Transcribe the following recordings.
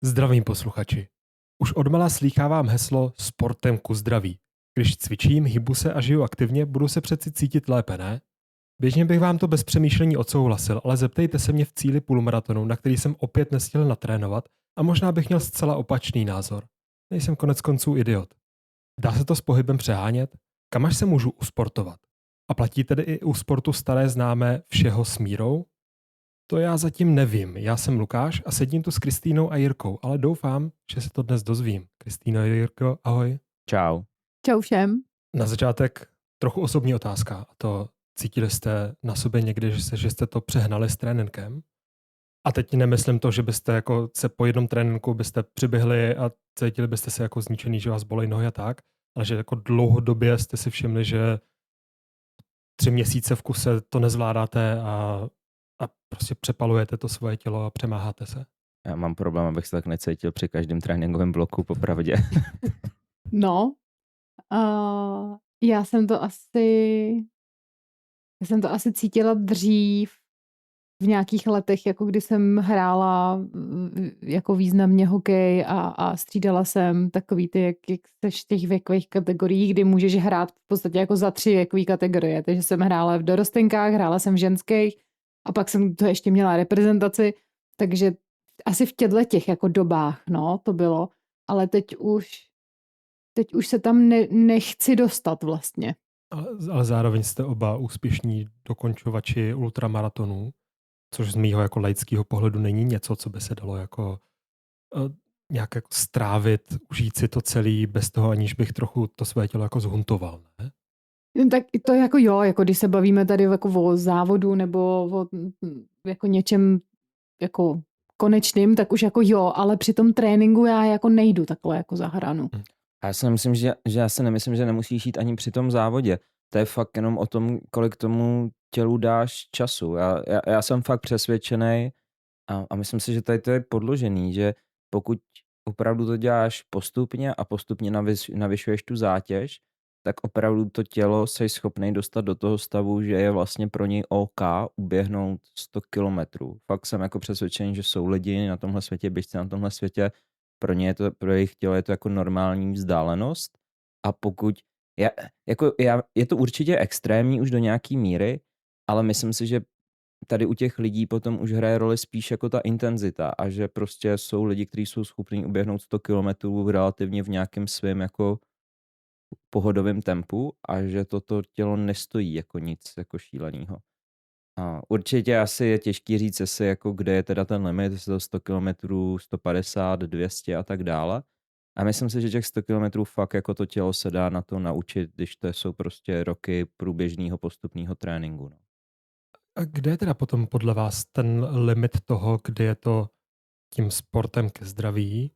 Zdravím posluchači. Už odmala slýchávám heslo sportem ku zdraví. Když cvičím, hýbu se a žiju aktivně, budu se přeci cítit lépe, ne? Běžně bych vám to bez přemýšlení odsouhlasil, ale zeptejte se mě v cíli půlmaratonu, na který jsem opět nestihl natrénovat, a možná bych měl zcela opačný názor. Nejsem konec konců idiot. Dá se to s pohybem přehánět? Kam až se můžu usportovat? A platí tedy i u sportu staré známé všeho s mírou? To já zatím nevím. Já jsem Lukáš a sedím tu s Kristýnou a Jirkou, ale doufám, že se to dnes dozvím. Kristýno a Jirko, ahoj. Čau. Čau všem. Na začátek trochu osobní otázka. A to cítili jste na sobě někdy, že jste to přehnali s tréninkem? A teď nemyslím to, že byste jako se po jednom tréninku byste přiběhli a cítili byste se jako zničený, že vás bolí nohy a tak, ale že jako dlouhodobě jste si všimli, že 3 měsíce v kuse to nezvládáte a prostě přepalujete to svoje tělo a přemáháte se. Já mám problém, abych se tak necítil při každém tréninkovém bloku, popravdě. No, já jsem to asi cítila dřív v nějakých letech, jako kdy jsem hrála jako významně hokej a střídala jsem takový ty, jak seš v těch věkových kategoriích, kdy můžeš hrát v podstatě jako za 3 věkové kategorie. Takže jsem hrála v dorostenkách, hrála jsem v ženských a pak jsem to ještě měla reprezentaci, takže asi v těch jako dobách, no, to bylo. Ale teď už se tam nechci dostat vlastně. Ale zároveň jste oba úspěšní dokončovači ultramaratonů, což z mýho jako laického pohledu není něco, co by se dalo jako nějak jako strávit, užít si to celý bez toho, aniž bych trochu to své tělo jako zhuntoval, ne? Tak to jako jo, jako když se bavíme tady jako o závodu nebo o jako něčem jako konečným, tak už jako jo, ale při tom tréninku já jako nejdu takhle jako za hranu. A já si nemyslím, že nemusíš jít ani při tom závodě. To je fakt jenom o tom, kolik tomu tělu dáš času. Já jsem fakt přesvědčený a myslím si, že tady to je podložený, že pokud opravdu to děláš postupně a postupně navyšuješ tu zátěž, tak opravdu to tělo jsi schopný dostat do toho stavu, že je vlastně pro něj OK uběhnout 100 kilometrů. Fakt jsem jako přesvědčený, že jsou lidi na tomhle světě, běžci na tomhle světě, pro jejich tělo je to jako normální vzdálenost. A pokud je to určitě extrémní už do nějaký míry, ale myslím si, že tady u těch lidí potom už hraje roli spíš jako ta intenzita a že prostě jsou lidi, kteří jsou schopní uběhnout 100 kilometrů relativně v nějakém svém jako pohodovém tempu a že toto tělo nestojí jako nic jako šílenýho. A určitě asi je těžký říct, jestli jako kde je teda ten limit, jestli to 100 km, 150, 200 a tak dále. A myslím si, že těch 100 km fakt jako to tělo se dá na to naučit, když to jsou prostě roky průběžného postupného tréninku. No. A kde je teda potom podle vás ten limit toho, kdy je to tím sportem ke zdraví,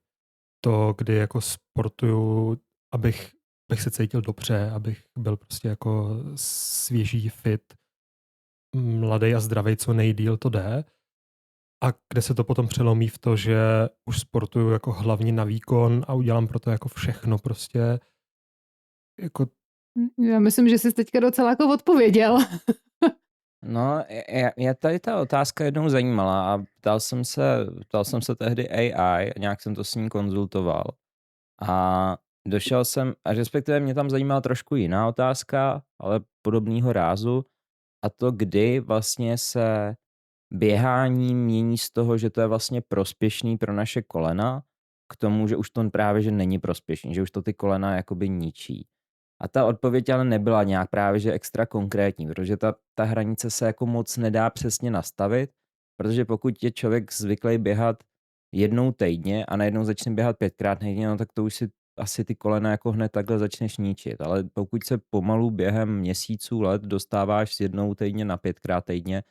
to, kdy jako sportuju, abych se cítil dobře, abych byl prostě jako svěží, fit, mladý a zdravý, co nejdýl to jde. A kde se to potom přelomí v to, že už sportuju jako hlavně na výkon a udělám pro to jako všechno prostě. Jako... Já myslím, že jsi teďka docela jako odpověděl. No, je tady ta otázka jednou zajímala a ptal jsem se tehdy AI, nějak jsem to s ní konzultoval a došel jsem, a respektive mě tam zajímala trošku jiná otázka, ale podobného rázu, a to kdy vlastně se běhání mění z toho, že to je vlastně prospěšný pro naše kolena, k tomu, že už to právě že není prospěšný, že už to ty kolena jakoby ničí. A ta odpověď ale nebyla nějak právě že extra konkrétní, protože ta hranice se jako moc nedá přesně nastavit, protože pokud je člověk zvyklý běhat jednou týdně a najednou začne běhat 5krát týdně, no tak to už si asi ty kolena jako hned takhle začneš ničit. Ale pokud se pomalu během měsíců, let dostáváš z jednou týdně na 5krát týdně,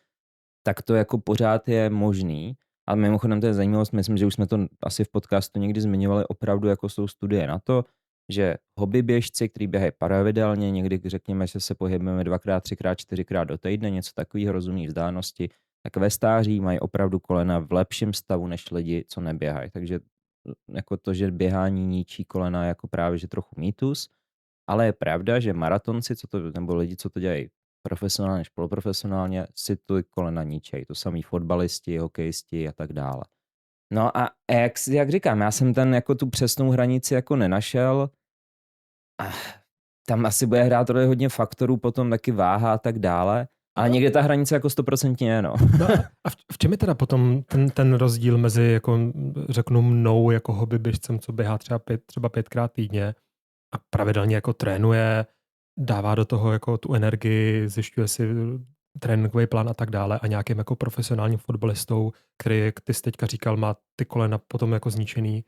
tak to jako pořád je možný. A mimochodem to je zajímavost, myslím, že už jsme to asi v podcastu někdy zmiňovali, opravdu jako jsou studie na to, že hobby běžci, kteří běhají pravidelně, někdy řekněme, že se pohybujeme 2x, 3x, 4x do týdne, něco takového rozumné vzdálenosti, tak ve stáří mají opravdu kolena v lepším stavu než lidi, co neběhají. Takže jako to, že běhání ničí kolena, je jako právě že trochu mýtus, ale je pravda, že maratonci, nebo lidi, co to dělají profesionálně než poloprofesionálně, si ty kolena ničejí. To samý fotbalisti, hokejisti a tak dále. No a jak říkám, já jsem jako tu přesnou hranici jako nenašel. Tam asi bude hrát roli hodně faktorů, potom taky váha a tak dále. Ale někde ta hranice jako 100% je, no. No a v čem je teda potom ten rozdíl mezi, jako řeknu mnou, jako hobby běžcem, co běhá třeba 5krát týdně a pravidelně jako trénuje, dává do toho jako tu energii, zjišťuje si tréninkový plán a tak dále a nějakým jako profesionálním fotbalistou, který, jak ty jsi teďka říkal, má ty kolena potom jako zničený.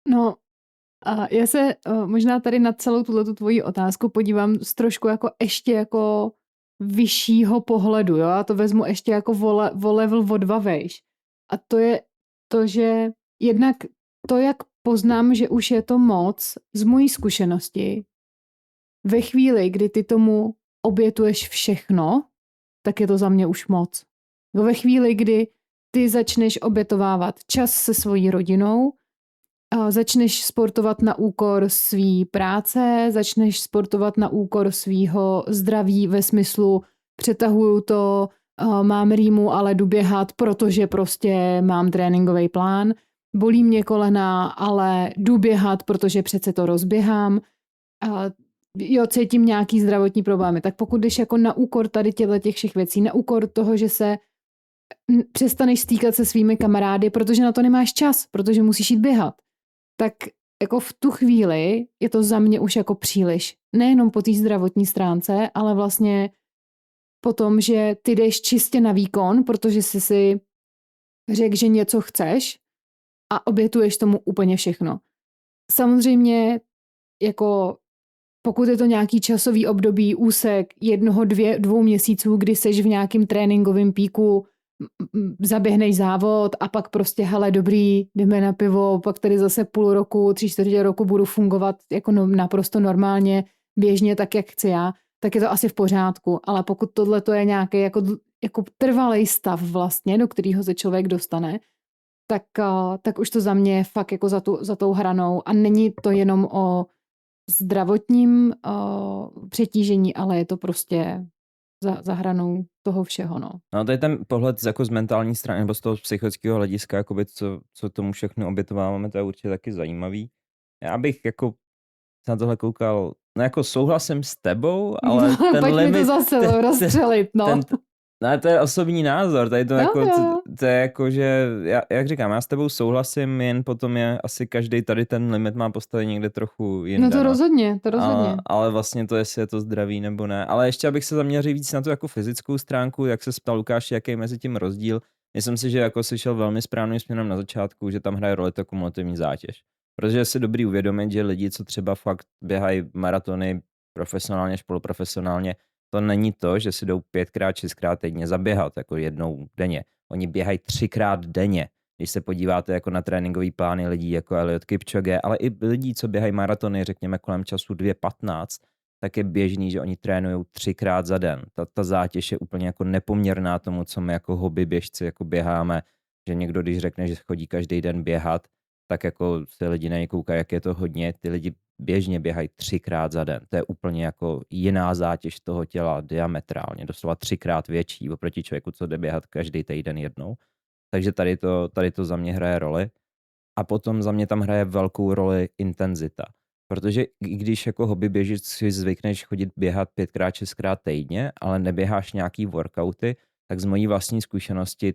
No, a já se možná tady na celou tuto tvoji otázku podívám z trošku jako ještě jako vyššího pohledu, jo? A to vezmu ještě jako o level o 2 vejš. A to je to, že jednak to, jak poznám, že už je to moc z mojí zkušenosti, ve chvíli, kdy ty tomu obětuješ všechno, tak je to za mě už moc. No, ve chvíli, kdy ty začneš obětovávat čas se svojí rodinou, začneš sportovat na úkor svý práce, začneš sportovat na úkor svýho zdraví ve smyslu přetahuju to, mám rýmu, ale jdu běhat, protože prostě mám tréninkový plán, bolí mě kolena, ale jdu běhat, protože přece to rozběhám, jo, cítím nějaký zdravotní problémy. Tak pokud jdeš jako na úkor tady těch všech věcí, na úkor toho, že se přestaneš stýkat se svými kamarády, protože na to nemáš čas, protože musíš jít běhat, tak jako v tu chvíli je to za mě už jako příliš. Nejenom po té zdravotní stránce, ale vlastně po tom, že ty jdeš čistě na výkon, protože jsi si řekl, že něco chceš a obětuješ tomu úplně všechno. Samozřejmě jako pokud je to nějaký časový období, úsek 1-2 měsíců, kdy seš v nějakým tréninkovém píku, zaběhneš závod a pak prostě hele dobrý, jdeme na pivo, pak tady zase půl roku, 3/4 roku budu fungovat jako naprosto normálně, běžně tak, jak chci já, tak je to asi v pořádku, ale pokud tohle to je nějaký jako trvalý stav vlastně, do kterého se člověk dostane, tak už to za mě je fakt jako za tou hranou a není to jenom o zdravotním přetížení, ale je to prostě za hranou toho všeho, no. No to je ten pohled jako z mentální strany, nebo z toho psychického hlediska, jakoby co tomu všechno obětováváme, to je určitě taky zajímavý. Já bych jako na tohle koukal, no jako souhlasím s tebou, ale ten pojď limit... mi to zase rozstřelit, no. No to je osobní názor, tady to, Jo, jako, jo. to je jako, že, jak říkám, já s tebou souhlasím, jen potom je asi každý tady ten limit má postavit někde trochu jinde. No to rozhodně. Ale vlastně to, jestli je to zdravý nebo ne. Ale ještě abych se zaměřil víc na tu jako fyzickou stránku, jak se ptal Lukáš, jaký je mezi tím rozdíl. Myslím si, že jako jsi šel velmi správným směrem na začátku, že tam hraje roli ta kumulativní zátěž. Protože je si dobrý uvědomit, že lidi, co třeba fakt běhají maratony profesionálně, poloprofesionálně, to není to, že si jdou 5x, 6x týdně zaběhat, jako jednou denně. Oni běhají 3x denně. Když se podíváte jako na tréninkový plány lidí jako Eliud Kipchoge, ale i lidí, co běhají maratony, řekněme kolem času 2:15, tak je běžný, že oni trénují 3x za den. Ta zátěž je úplně jako nepoměrná tomu, co my jako hobby běžci jako běháme, že někdo, když řekne, že chodí každý den běhat, tak jako se lidi na ně koukají, jak je to hodně. Ty lidi běžně běhají 3x za den. To je úplně jako jiná zátěž toho těla diametrálně, doslova 3x větší oproti člověku, co jde běhat každý týden jednou. Takže tady to za mě hraje roli. A potom za mě tam hraje velkou roli intenzita. Protože i když jako hobby běžit si zvykneš chodit běhat 5x, 6x týdně, ale neběháš nějaký workouty, tak z mojí vlastní zkušenosti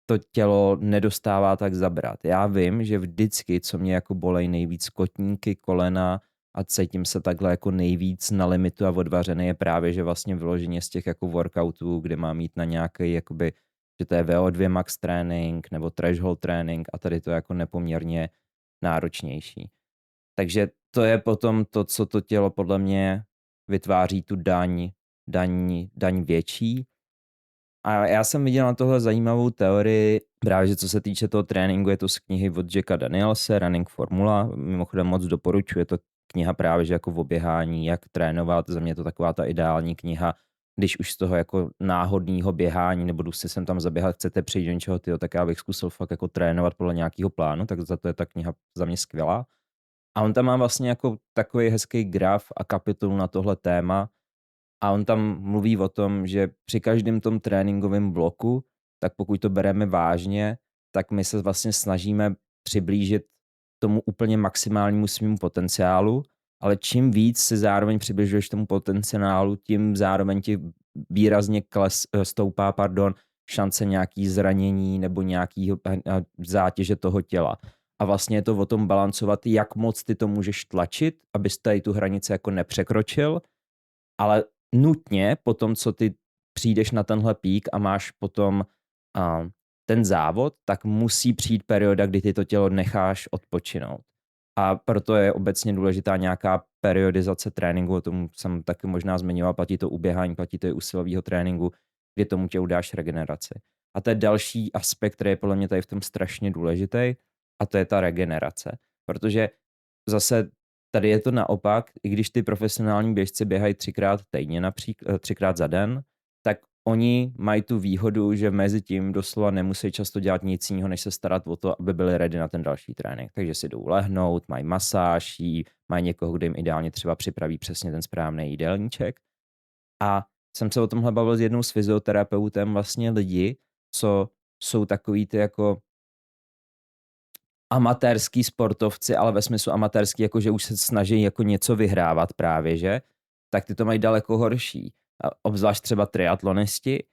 to tělo nedostává tak zabrat. Já vím, že vždycky, co mě jako bolej nejvíc kotníky, kolena a cítím se takhle jako nejvíc na limitu a odvařený, je právě, že vlastně vyloženě z těch jako workoutů, kde mám jít na nějaký jakoby, že to je VO2 max trénink nebo threshold trénink a tady to je jako nepoměrně náročnější. Takže to je potom to, co to tělo podle mě vytváří tu daň větší. A já jsem viděl na tohle zajímavou teorii, právě že co se týče toho tréninku, je to z knihy od Jacka Danielse, Running Formula, mimochodem moc doporučuji, je to kniha právě že jako v oběhání, jak trénovat, za mě je to taková ta ideální kniha, když už z toho jako náhodného běhání, nebo jdu si sem tam zaběhat, chcete přijít do něčeho, tak já bych zkusil fakt jako trénovat podle nějakého plánu, tak za to je ta kniha za mě skvělá. A on tam má vlastně jako takový hezký graf a kapitolu na tohle téma, a on tam mluví o tom, že při každém tom tréninkovém bloku, tak pokud to bereme vážně, tak my se vlastně snažíme přiblížit tomu úplně maximálnímu svýmu potenciálu, ale čím víc si zároveň přibližuješ tomu potenciálu, tím zároveň ti výrazně stoupá šance nějaký zranění nebo nějaký zátěže toho těla. A vlastně je to o tom balancovat, jak moc ty to můžeš tlačit, abys tady tu hranici jako nepřekročil, ale nutně po tom, co ty přijdeš na tenhle pík a máš potom ten závod, tak musí přijít perioda, kdy ty to tělo necháš odpočinout. A proto je obecně důležitá nějaká periodizace tréninku, o tom jsem taky možná zmiňoval, platí to u běhání, platí to i u silového tréninku, kdy tomu tělu dáš regeneraci. A to je další aspekt, který je podle mě tady v tom strašně důležitý, a to je ta regenerace. Protože zase tady je to naopak, i když ty profesionální běžci běhají 3x týdně, například 3x za den, tak oni mají tu výhodu, že mezi tím doslova nemusí často dělat nic jiného, než se starat o to, aby byli ready na ten další trénink. Takže si jdou lehnout, mají masáž, mají někoho, kdo jim ideálně třeba připraví přesně ten správný jídelníček. A jsem se o tomhle bavil s jednou s fyzioterapeutem, vlastně lidi, co jsou takový ty jako amatérský sportovci, ale ve smyslu amatérský, jako že už se snaží jako něco vyhrávat právě, že? Tak ty to mají daleko horší. A obzvlášť třeba triatlonisti,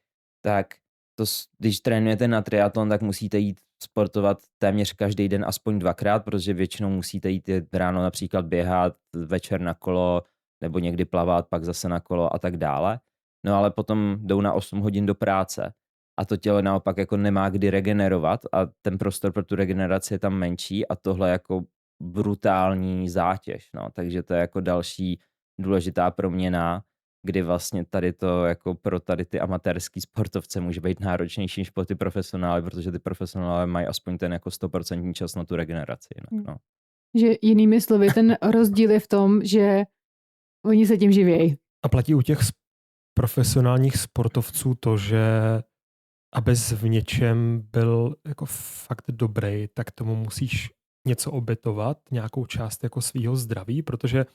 tak to, když trénujete na triatlon, tak musíte jít sportovat téměř každý den aspoň 2x, protože většinou musíte jít ráno například běhat, večer na kolo, nebo někdy plavat, pak zase na kolo a tak dále. No ale potom jdou na 8 hodin do práce. A to tělo naopak jako nemá kdy regenerovat a ten prostor pro tu regeneraci je tam menší a tohle jako brutální zátěž, no. Takže to je jako další důležitá proměna, kdy vlastně tady to jako pro tady ty amatérský sportovce může být náročnější než pro ty profesionály, protože ty profesionály mají aspoň ten jako 100% čas na tu regeneraci. Jinak, no. Že jinými slovy, ten rozdíl je v tom, že oni se tím živějí. A platí u těch profesionálních sportovců to, že abys v něčem byl jako fakt dobrý, tak tomu musíš něco obětovat, nějakou část jako svýho zdraví, protože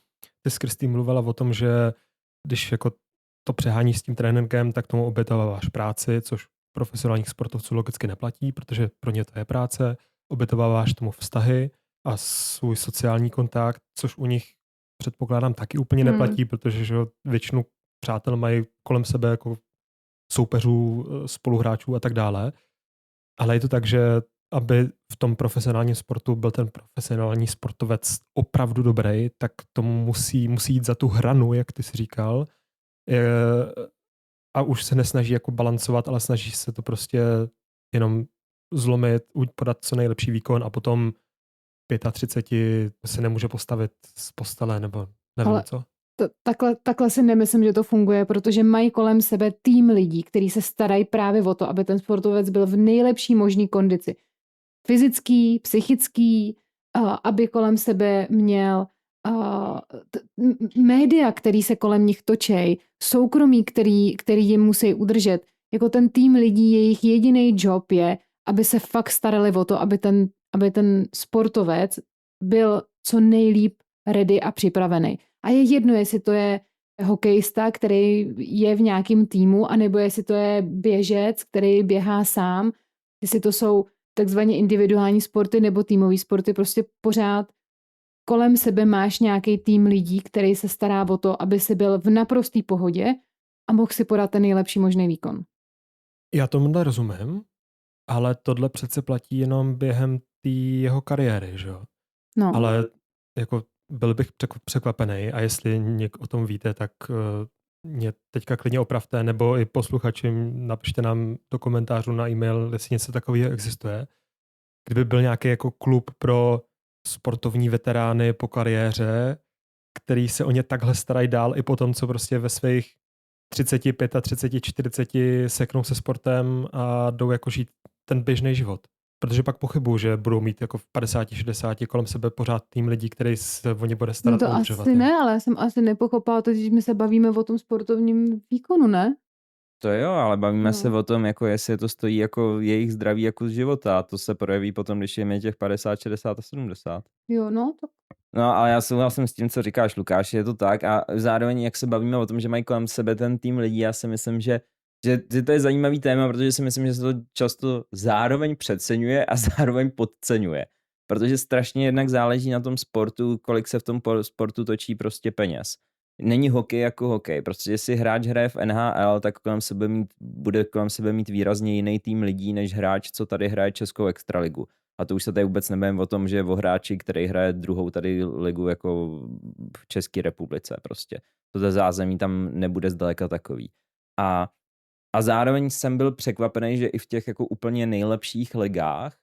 ty s Kristý mluvila o tom, že když jako to přeháníš s tím tréninkem, tak tomu obětováváš práci, což profesionálních sportovců logicky neplatí, protože pro ně to je práce, obětováváš tomu vztahy a svůj sociální kontakt, což u nich předpokládám taky úplně neplatí, protože že většinu přátel mají kolem sebe jako soupeřů, spoluhráčů a tak dále. Ale je to tak, že aby v tom profesionálním sportu byl ten profesionální sportovec opravdu dobrý, tak tomu musí jít za tu hranu, jak ty jsi říkal. A už se nesnaží jako balancovat, ale snaží se to prostě jenom zlomit, podat co nejlepší výkon a potom 35 se nemůže postavit z postele nebo nevím ale co. Takhle si nemyslím, že to funguje, protože mají kolem sebe tým lidí, kteří se starají právě o to, aby ten sportovec byl v nejlepší možné kondici. Fyzický, psychický, aby kolem sebe měl média, který se kolem nich točí, soukromí, který jim musí udržet. Jako ten tým lidí, jejich jediný job je, aby se fakt starali o to, aby ten sportovec byl co nejlíp ready a připravený. A je jedno, jestli to je hokejista, který je v nějakém týmu, anebo jestli to je běžec, který běhá sám, jestli to jsou takzvaně individuální sporty nebo týmový sporty, prostě pořád kolem sebe máš nějaký tým lidí, který se stará o to, aby si byl v naprosté pohodě a mohl si podat ten nejlepší možný výkon. Já tomu rozumím, ale tohle přece platí jenom během té jeho kariéry, že jo? No. Ale jako byl bych překvapený a jestli o tom víte, tak mě teďka klidně opravte, nebo i posluchači napište nám do komentářů na e-mail, jestli něco takového existuje. Kdyby byl nějaký jako klub pro sportovní veterány po kariéře, který se o ně takhle starají dál i po tom, co prostě ve svých 35 a 30, 40 seknou se sportem a jdou jako žít ten běžný život. Protože pak pochybuju, že budou mít jako v 50, 60 kolem sebe pořád tým lidí, který se o ně bude starat. No to asi ne, ale já jsem asi nepochopila to, když my se bavíme o tom sportovním výkonu, ne? To jo, ale bavíme se o tom, jako jestli to stojí jako jejich zdraví jako z života a to se projeví potom, když jim je těch 50, 60 a 70. Jo, no to... No, ale já souhlasím s tím, co říkáš, Lukáš, je to tak a zároveň, jak se bavíme o tom, že mají kolem sebe ten tým lidí, já si myslím, že že to je zajímavý téma, protože si myslím, že se to často zároveň přeceňuje a zároveň podceňuje. Protože strašně jednak záleží na tom sportu, kolik se v tom sportu točí prostě peněz. Není hokej jako hokej. Prostě jestli hráč hraje v NHL, tak bude kolem sebe mít výrazně jiný tým lidí, než hráč, co tady hraje Českou extraligu. A to už se tady vůbec nebavím o tom, že je o hráči, který hraje druhou tady ligu jako v České republice prostě. To zázemí tam nebude zdaleka takový. A zároveň jsem byl překvapený, že i v těch jako úplně nejlepších ligách,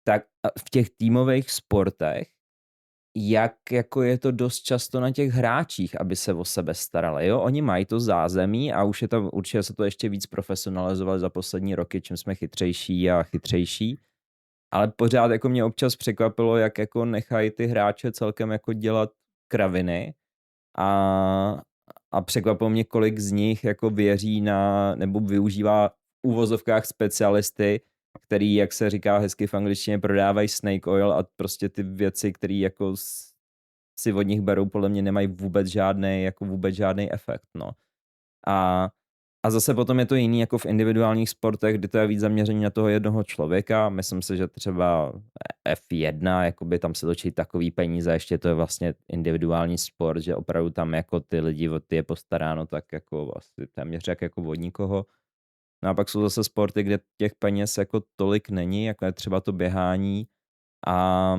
tak v těch týmových sportech, jak jako je to dost často na těch hráčích, aby se o sebe starali. Jo? Oni mají to zázemí a už je to, určitě se to ještě víc profesionalizovali za poslední roky, čím jsme chytřejší a chytřejší. Ale pořád jako mě občas překvapilo, jak jako nechají ty hráče celkem jako dělat kraviny a překvapilo mě, kolik z nich jako věří nebo využívá v uvozovkách specialisty, který, jak se říká hezky v angličtině, prodávají snake oil a prostě ty věci, které jako si od nich berou, podle mě nemají vůbec žádný efekt, no. A zase potom je to jiný jako v individuálních sportech, kdy to je víc zaměření na toho jednoho člověka. Myslím si, že třeba F1, jakoby tam se točí takový peníze, ještě to je vlastně individuální sport, že opravdu tam jako ty lidi o ty je postaráno tak jako asi téměř jako od nikoho. No a pak jsou zase sporty, kde těch peněz jako tolik není, jako je třeba to běhání a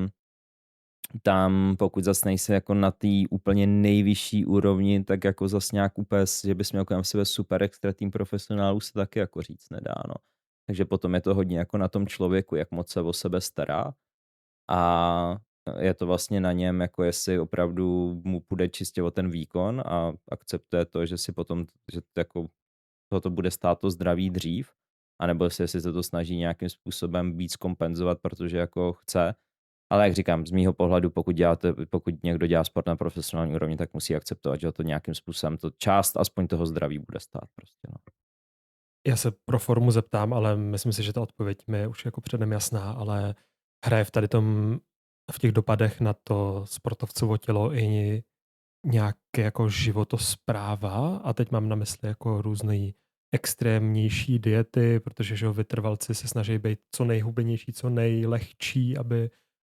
tam pokud zase nejsi jako na té úplně nejvyšší úrovni, tak jako zase nějak úplně, že bys měl kolem sebe super extra tým profesionálů, se taky jako říct nedá, no. Takže potom je to hodně jako na tom člověku, jak moc se o sebe stará a je to vlastně na něm, jako jestli opravdu mu půjde čistě o ten výkon a akceptuje to, že si potom, že jako to bude stát to zdraví dřív, anebo jestli se to snaží nějakým způsobem víc kompenzovat, protože jako chce. Ale jak říkám, z mýho pohledu, pokud někdo dělá sport na profesionální úrovni, tak musí akceptovat, že to nějakým způsobem to část aspoň toho zdraví bude stát prostě, no. Já se pro formu zeptám, ale myslím si, že ta odpověď mi je už jako předem jasná, ale hraje v těch dopadech na to sportovcovo tělo i nějaké jako životospráva, a teď mám na mysli jako různé extrémnější diety, protože že vytrvalci se snaží být co nejhubenější, co nejlehčí,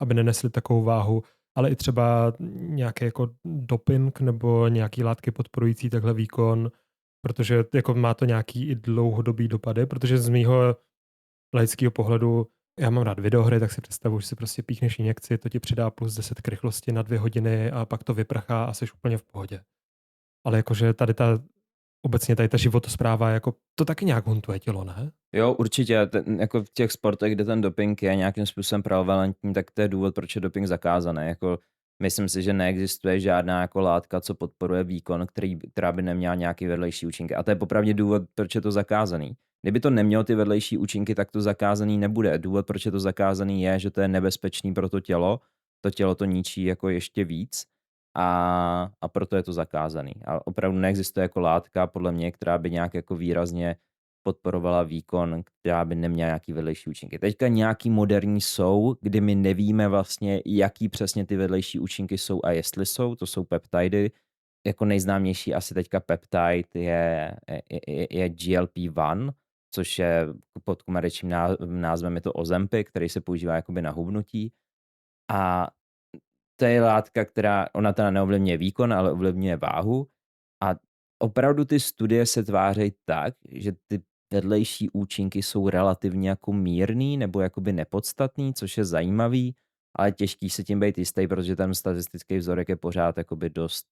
aby nenesli takovou váhu, ale i třeba nějaký jako doping nebo nějaký látky podporující takhle výkon, protože jako má to nějaký i dlouhodobý dopady, protože z mýho laického pohledu já mám rád videohry, tak si představuji, že si prostě píchneš injekci, to ti přidá plus 10 k rychlosti na 2 hodiny a pak to vyprchá a jsi úplně v pohodě. Ale jakože obecně tady ta životospráva, jako to taky nějak huntuje tělo, ne? Jo, určitě, jako v těch sportech, kde ten doping je nějakým způsobem prevalentní, tak to je důvod, proč je doping zakázaný. Jako, myslím si, že neexistuje žádná jako látka, co podporuje výkon, která by neměla nějaký vedlejší účinky. A to je popravdě důvod, proč je to zakázaný. Kdyby to nemělo ty vedlejší účinky, tak to zakázaný nebude. Důvod, proč je to zakázaný, je, že to je nebezpečný pro to tělo. To tělo to ničí jako ještě víc a proto je to zakázaný. A opravdu neexistuje jako látka, podle mě, která by nějak jako výrazně podporovala výkon, která by neměla nějaký vedlejší účinky. Teďka nějaký moderní jsou, kdy my nevíme vlastně, jaký přesně ty vedlejší účinky jsou a jestli jsou, to jsou peptidy. Jako nejznámější asi teďka peptide je GLP-1, což je pod komerčním názvem je to Ozempic, který se používá jakoby na hubnutí. A to je látka, ona teda neovlivňuje výkon, ale ovlivňuje váhu. A opravdu ty studie se tváří tak, že ty vedlejší účinky jsou relativně jako mírný nebo jakoby nepodstatný, což je zajímavý, ale těžký se tím být jistý, protože ten statistický vzorek je pořád jakoby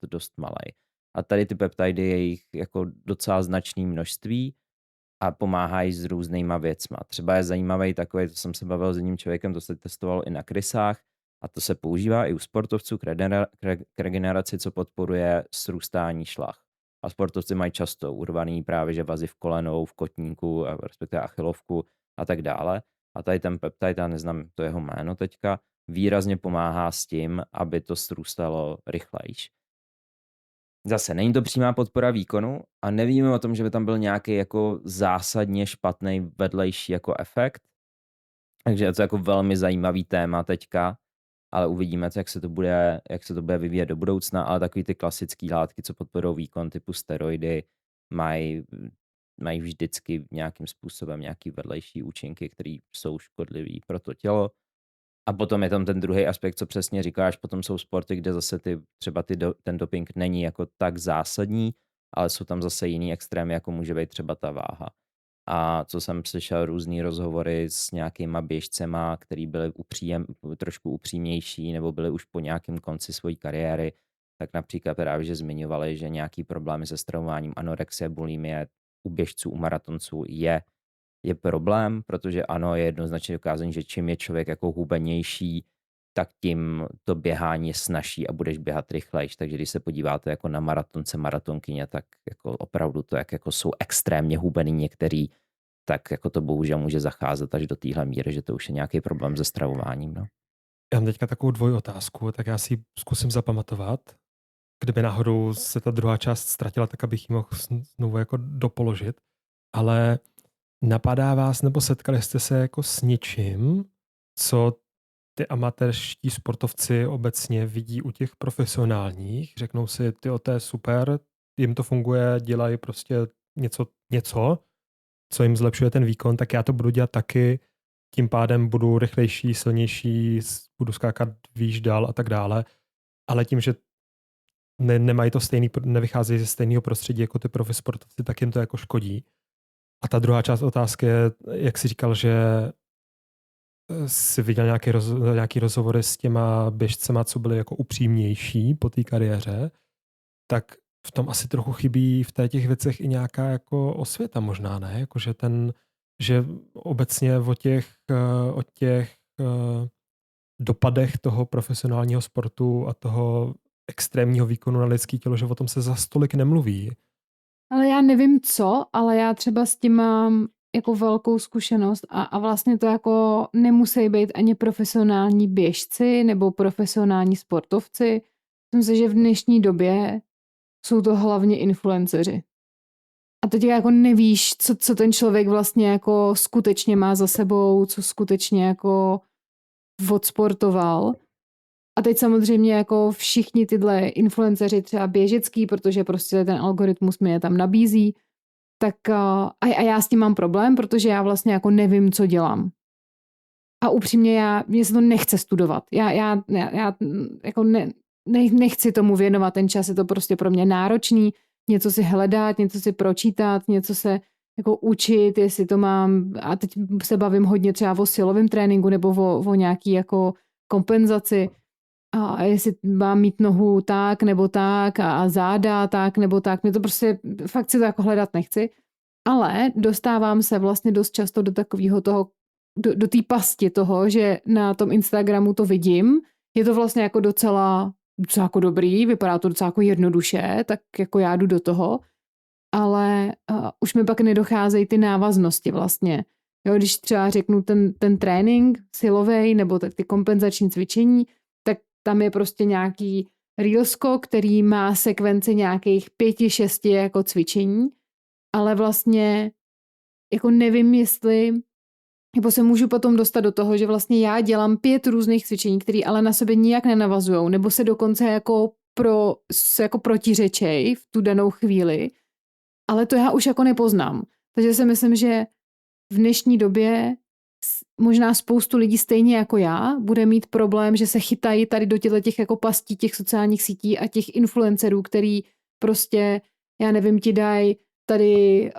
dost malý. A tady ty peptidy je jich jako docela značné množství a pomáhají s různýma věcma. Třeba je zajímavý takový, to jsem se bavil s jedním člověkem, to se testovalo i na krysách, a to se používá i u sportovců k regeneraci, co podporuje srůstání šlach. A sportovci mají často urvaný právě že vazy v kolenou, v kotníku, respektive achilovku a tak dále. A tady ten peptide, já neznám to jeho jméno teďka, výrazně pomáhá s tím, aby to srůstalo rychlejš. Zase není to přímá podpora výkonu a nevíme o tom, že by tam byl nějaký jako zásadně špatný vedlejší jako efekt. Takže je to jako velmi zajímavý téma teďka, ale uvidíme, jak se to bude vyvíjet do budoucna, ale takový ty klasické látky, co podporují výkon typu steroidy, mají mají vždycky nějakým způsobem nějaký vedlejší účinky, které jsou škodlivý pro to tělo. A potom je tam ten druhý aspekt, co přesně říkáš, potom jsou sporty, kde zase třeba ten doping není jako tak zásadní, ale jsou tam zase jiný extrémy, jako může být třeba ta váha. A co jsem slyšel různý rozhovory s nějakýma běžcema, který byli trošku upřímnější nebo byli už po nějakém konci své kariéry, tak například právě, že zmiňovali, že nějaký problémy se stravováním, anorexie, bulimie u běžců, u maratonců je problém, protože ano, je jednoznačně dokázané, že čím je člověk jako hubenější, tak tím to běhání je snazší a budeš běhat rychlejš. Takže když se podíváte jako na maratonce, maratonkyně, tak jako opravdu to, jak jako jsou extrémně hubený některý, tak jako to bohužel může zacházet až do téhle míry, že to už je nějaký problém se stravováním. No. Já mám teďka takovou dvojotázku, tak já si ji zkusím zapamatovat. Kdyby náhodou se ta druhá část ztratila, tak abych ji mohl znovu jako dopoložit. Ale napadá vás, nebo setkali jste se jako s něčím, co ty amatérští sportovci obecně vidí u těch profesionálních? Řeknou si, to je super, jim to funguje, dělají prostě něco, co jim zlepšuje ten výkon, tak já to budu dělat taky, tím pádem budu rychlejší, silnější, budu skákat výš dál a tak dále. Ale tím, že nemají to stejný, nevycházejí ze stejného prostředí jako ty profi sportovci, tak jim to jako škodí. A ta druhá část otázky je, jak jsi říkal, že jsi viděl nějaký rozhovory s těma běžcema, co byly jako upřímnější po té kariéře, tak v tom asi trochu chybí v těch věcech i nějaká jako osvěta možná, ne? Jako, že obecně o těch dopadech toho profesionálního sportu a toho extrémního výkonu na lidský tělo, že o tom se za stolik nemluví. Ale já nevím co, ale já třeba s tím mám jako velkou zkušenost a vlastně to jako nemusí být ani profesionální běžci nebo profesionální sportovci. Myslím si, že v dnešní době jsou to hlavně influenceři. A teď jako nevíš, co ten člověk vlastně jako skutečně má za sebou, co skutečně jako odsportoval. A teď samozřejmě jako všichni tyhle influenceři třeba běžecký, protože prostě ten algoritmus mi je tam nabízí, tak a já s tím mám problém, protože já vlastně jako nevím, co dělám. A upřímně mě se to nechce studovat. Já jako nechci tomu věnovat ten čas, je to prostě pro mě náročný, něco si hledat, něco si pročítat, něco se jako učit, jestli to mám, a teď se bavím hodně třeba o silovém tréninku nebo o nějaký jako kompenzaci, a jestli mám mít nohu tak nebo tak a záda tak nebo tak, mě to prostě fakt si to jako hledat nechci, ale dostávám se vlastně dost často do takového toho, do té pasti toho, že na tom Instagramu to vidím, je to vlastně jako docela jako dobrý, vypadá to docela jako jednoduše, tak jako já jdu do toho, ale už mi pak nedocházejí ty návaznosti vlastně. Jo, když třeba řeknu ten trénink silovej nebo ty kompenzační cvičení, tak tam je prostě nějaký reelsko, který má sekvenci nějakých 5-6 jako cvičení, ale vlastně jako nevím, jestli nebo se můžu potom dostat do toho, že vlastně já dělám 5 různých cvičení, které ale na sebe nijak nenavazujou, nebo se dokonce jako protiřečej v tu danou chvíli, ale to já už jako nepoznám. Takže si myslím, že v dnešní době možná spoustu lidí stejně jako já bude mít problém, že se chytají tady do těch jako pastí těch sociálních sítí a těch influencerů, který prostě, já nevím, ti dají tady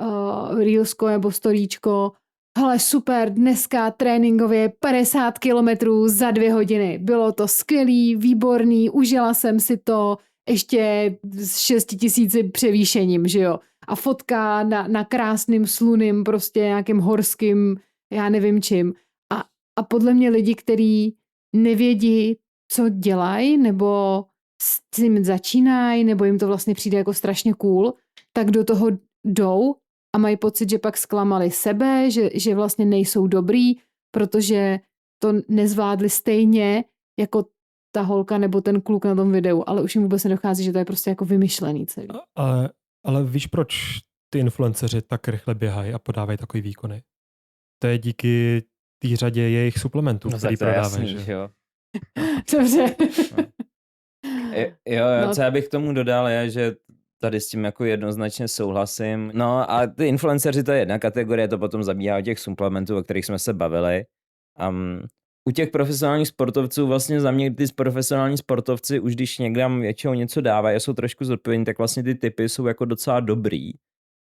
reelsko nebo storíčko, hele super, dneska tréninkově 50 kilometrů za 2 hodiny. Bylo to skvělý, výborný, užila jsem si to ještě s 6 000 převýšením, že jo. A fotka na krásným sluným, prostě nějakým horským, já nevím čím. A podle mě lidi, kteří nevědí, co dělají, nebo s tím začínají, nebo jim to vlastně přijde jako strašně cool, tak do toho jdou a mají pocit, že pak zklamali sebe, že vlastně nejsou dobrý, protože to nezvládli stejně jako ta holka nebo ten kluk na tom videu, ale už jim vůbec nedochází, že to je prostě jako vymyšlený celý. Ale víš, proč ty influenceři tak rychle běhají a podávají takový výkony? To je díky té řadě jejich suplementů, který prodávají. Jasný, že jo. Dobře. Jo, co já bych tomu dodal je, že tady s tím jako jednoznačně souhlasím. No a ty influenceři to je jedna kategorie, to potom zabíhá o těch suplementů, o kterých jsme se bavili. U těch profesionálních sportovců vlastně za mě ty profesionální sportovci už když někde většinou něco dávají a jsou trošku zodpovědní, tak vlastně ty typy jsou jako docela dobrý.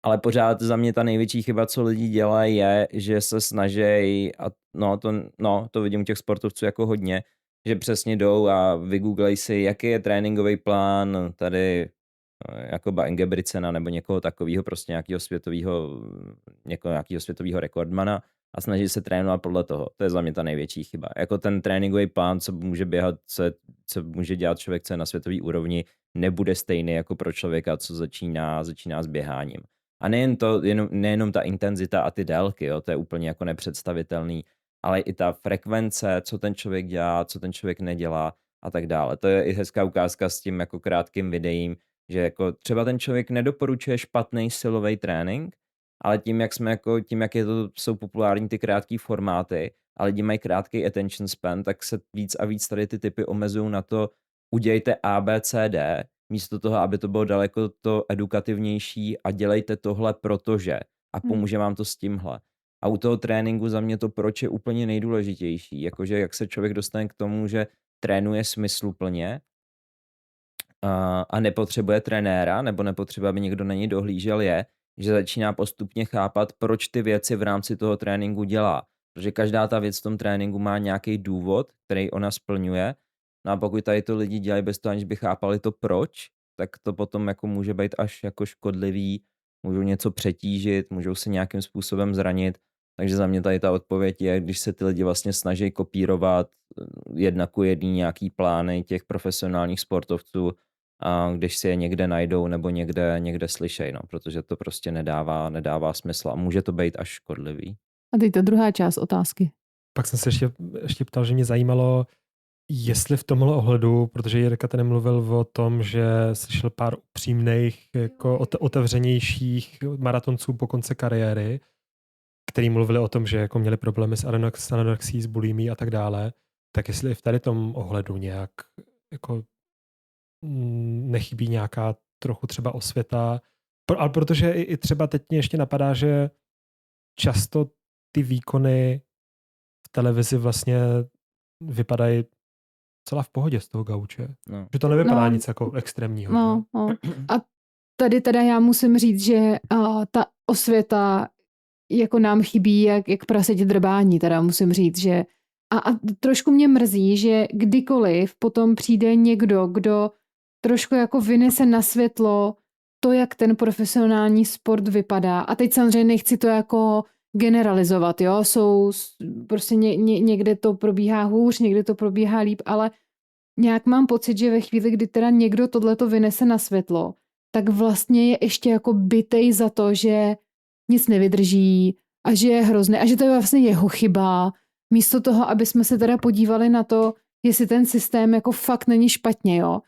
Ale pořád za mě ta největší chyba, co lidi dělají, je, že se snaží, a to vidím u těch sportovců jako hodně, že přesně jdou a vygooglej si, jaký je tréninkový plán tady Jakoba Ingebrigtsena nebo někoho takového, prostě nějakého světového rekordmana a snaží se trénovat podle toho. To je za mě ta největší chyba. Jako ten tréninkový plán, co může běhat, co může dělat člověk, co je na světové úrovni, nebude stejný jako pro člověka, co začíná s běháním. A nejenom ta intenzita a ty délky, jo, to je úplně jako nepředstavitelný, ale i ta frekvence, co ten člověk dělá, co ten člověk nedělá a tak dále. To je i hezká ukázka s tím jako krátkým videím, že jako třeba ten člověk nedoporučuje špatný silový trénink, ale tím, jak jsou populární ty krátké formáty a lidi mají krátký attention span, tak se víc a víc tady ty typy omezují na to, udějte A, B, C, D, místo toho, aby to bylo daleko to edukativnější a dělejte tohle protože a pomůže vám to s tímhle. A u toho tréninku za mě to proč je úplně nejdůležitější, jakože jak se člověk dostane k tomu, že trénuje smysluplně a nepotřebuje trenéra, nebo nepotřebuje, aby někdo na něj dohlížel, je, že začíná postupně chápat, proč ty věci v rámci toho tréninku dělá. Protože každá ta věc v tom tréninku má nějaký důvod, který ona splňuje. No a pokud tady to lidi dělají bez toho, aniž by chápali to proč, tak to potom jako může být až jako škodlivý, můžou něco přetížit, můžou se nějakým způsobem zranit. Takže za mě tady ta odpověď je, když se ty lidi vlastně snaží kopírovat jedna ku jedný nějaký plány těch profesionálních sportovců, a když si je někde najdou nebo někde slyšej, no, protože to prostě nedává smysl a může to být až škodlivý. A teď ta druhá část otázky. Pak jsem se ještě ptal, že mě zajímalo, jestli v tomhle ohledu, protože Jirka ten mluvil o tom, že slyšel pár upřímných, jako otevřenějších maratonců po konci kariéry, který mluvili o tom, že jako měli problémy s anorexí, s bulimií a tak dále, tak jestli v tady tom ohledu nějak jako nechybí nějaká trochu třeba osvěta, ale protože i třeba teď mě ještě napadá, že často ty výkony v televizi vlastně vypadají celá v pohodě z toho gauče. No. Že to nevypadá nic jako extrémního. No. A tady teda já musím říct, že ta osvěta jako nám chybí jak prasetě drbání, teda musím říct, že a trošku mě mrzí, že kdykoliv potom přijde někdo, kdo trošku jako vynese na světlo to, jak ten profesionální sport vypadá. A teď samozřejmě nechci to jako generalizovat, jo, jsou prostě někde to probíhá hůř, někde to probíhá líp, ale nějak mám pocit, že ve chvíli, kdy teda někdo tohleto vynese na světlo, tak vlastně je ještě jako bitej za to, že nic nevydrží a že je hrozný a že to je vlastně jeho chyba, místo toho, aby jsme se teda podívali na to, jestli ten systém jako fakt není špatně, jo.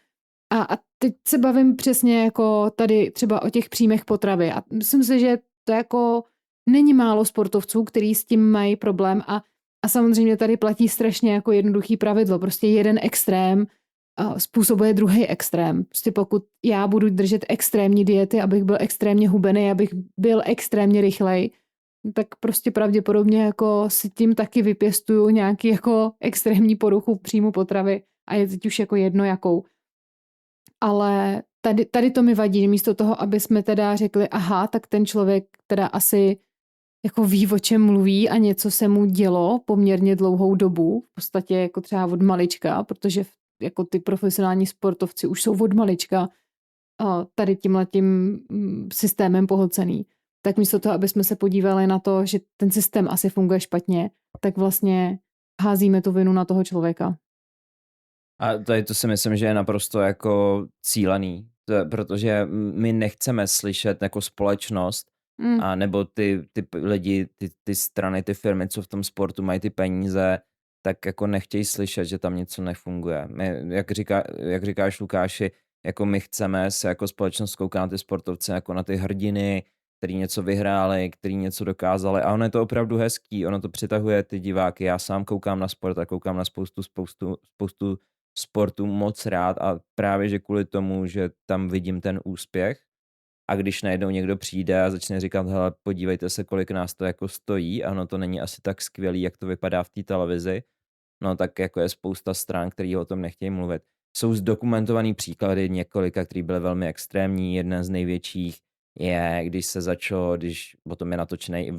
A teď se bavím přesně jako tady třeba o těch příjmech potravy a myslím si, že to jako není málo sportovců, který s tím mají problém a samozřejmě tady platí strašně jako jednoduchý pravidlo. Prostě jeden extrém způsobuje druhý extrém. Prostě pokud já budu držet extrémní diety, abych byl extrémně hubený, abych byl extrémně rychlej, tak prostě pravděpodobně jako si tím taky vypěstuju nějaký jako extrémní poruchu příjmu potravy a je teď už jako jedno jakou. Ale tady to mi vadí, že místo toho, aby jsme teda řekli, aha, tak ten člověk teda asi jako ví, o čem mluví a něco se mu dělo poměrně dlouhou dobu, v podstatě jako třeba od malička, protože jako ty profesionální sportovci už jsou od malička tady tímhletím systémem pohlcený. Tak místo toho, aby jsme se podívali na to, že ten systém asi funguje špatně, tak vlastně házíme tu vinu na toho člověka. A tady to si myslím, že je naprosto jako cílený, protože my nechceme slyšet jako společnost, a nebo ty lidi, ty strany, ty firmy, co v tom sportu mají ty peníze, tak jako nechtějí slyšet, že tam něco nefunguje. My, jak říkáš Lukáši, jako my chceme se jako společnost koukat na ty sportovce, jako na ty hrdiny, který něco vyhráli, který něco dokázali a ono je to opravdu hezký, ono to přitahuje ty diváky. Já sám koukám na sport a koukám na spoustu sportu moc rád a právě, že kvůli tomu, že tam vidím ten úspěch a když najednou někdo přijde a začne říkat, hele, podívejte se, kolik nás to jako stojí, a ono to není asi tak skvělý, jak to vypadá v té televizi, no tak jako je spousta stran, který o tom nechtějí mluvit. Jsou zdokumentovaný příklady několika, který byly velmi extrémní. Jeden z největších je, když o tom je natočený i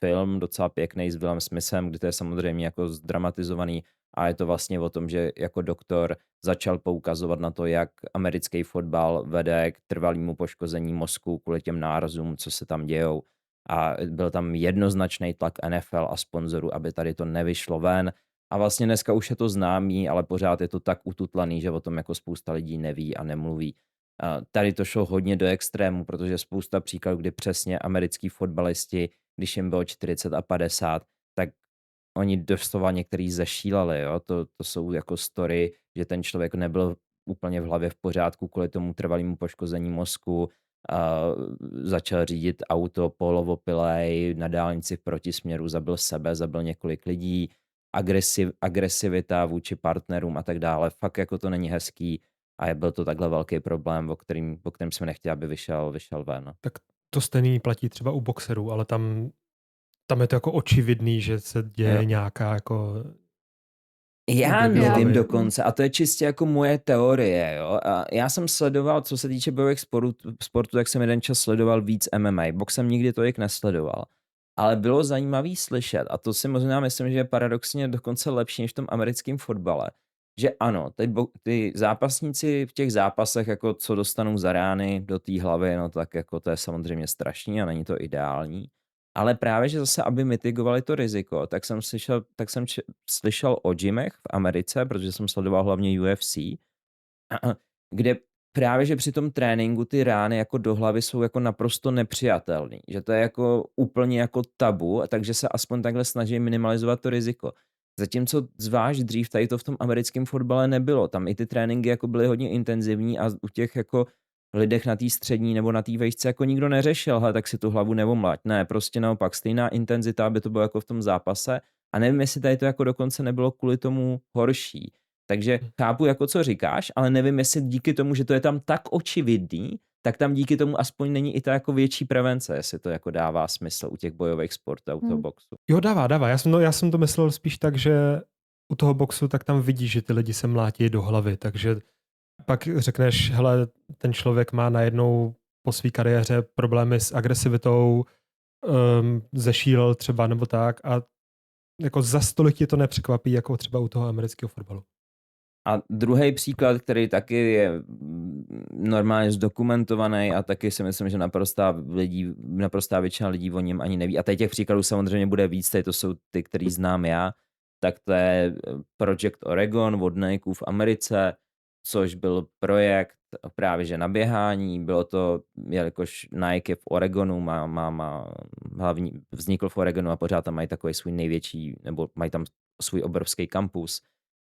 film docela pěkný s Willem Smithem, kdy to je samozřejmě jako zdramatizovaný a je to vlastně o tom, že jako doktor začal poukazovat na to, jak americký fotbal vede k trvalému poškození mozku kvůli těm nárazům, co se tam dějou. A byl tam jednoznačný tlak NFL a sponzorů, aby tady to nevyšlo ven. A vlastně dneska už je to známý, ale pořád je to tak ututlaný, že o tom jako spousta lidí neví a nemluví. Tady to šlo hodně do extrému, protože spousta příkladů, kdy přesně americký fotbalisti, když jim bylo 40 a 50, tak oni doslova některý zešíleli. Jo? To jsou jako story, že ten člověk nebyl úplně v hlavě v pořádku kvůli tomu trvalému poškození mozku, začal řídit auto polovopilej na dálnici v protisměru, zabil sebe, zabil několik lidí, agresivita vůči partnerům a tak dále. Fakt jako to není hezký a byl to takhle velký problém, o kterém jsme nechtěli, aby vyšel ven. Tak to stejný platí třeba u boxerů, ale tam je to jako očividný, že se děje nějaká jako... Já Objeví nevím hlavy. dokonce, a to je čistě jako moje teorie, jo. A já jsem sledoval, co se týče bojových sportů, tak jsem jeden čas sledoval víc MMA. Box jsem nikdy tolik nesledoval. Ale bylo zajímavý slyšet, a to si možná myslím, že je paradoxně dokonce lepší než v tom americkém fotbale, že ano, ty zápasníci v těch zápasech, jako co dostanou za rány do té hlavy, no tak jako to je samozřejmě strašný a není to ideální. Ale právě, že zase, aby mitigovali to riziko, tak jsem slyšel o gymech v Americe, protože jsem sledoval hlavně UFC, kde právě, že při tom tréninku ty rány jako do hlavy jsou jako naprosto nepřijatelný. Že to je jako úplně jako tabu, takže se aspoň takhle snaží minimalizovat to riziko. Zatímco zvlášť dřív tady to v tom americkém fotbale nebylo. Tam i ty tréninky jako byly hodně intenzivní a u těch jako lidech na té střední nebo na té vejšce jako nikdo neřešil, hele, tak si tu hlavu nevomlať. Ne, prostě naopak stejná intenzita, aby to bylo jako v tom zápase. A nevím, jestli tady to jako dokonce nebylo kvůli tomu horší. Takže chápu, jako co říkáš, ale nevím, jestli díky tomu, že to je tam tak očividný, tak tam díky tomu aspoň není i ta jako větší prevence, jestli to jako dává smysl u těch bojových sportů a u toho boxu. Jo, dává. Já jsem to myslel spíš tak, že u toho boxu tak tam vidíš, že ty lidi se mlátí do hlavy, takže pak řekneš, hele, ten člověk má najednou po své kariéře problémy s agresivitou, zešílel třeba nebo tak a jako za stolik tě to nepřekvapí, jako třeba u toho amerického fotbalu. A druhý příklad, který taky je normálně zdokumentovaný a taky si myslím, že naprostá většina lidí o něm ani neví. A tady těch příkladů samozřejmě bude víc, tady to jsou ty, který znám já. Tak to je Project Oregon od Nike v Americe, což byl projekt právě že na běhání. Bylo to, jelikož Nike v Oregonu hlavní, vznikl v Oregonu a pořád tam mají takový svůj největší, nebo mají tam svůj obrovský kampus,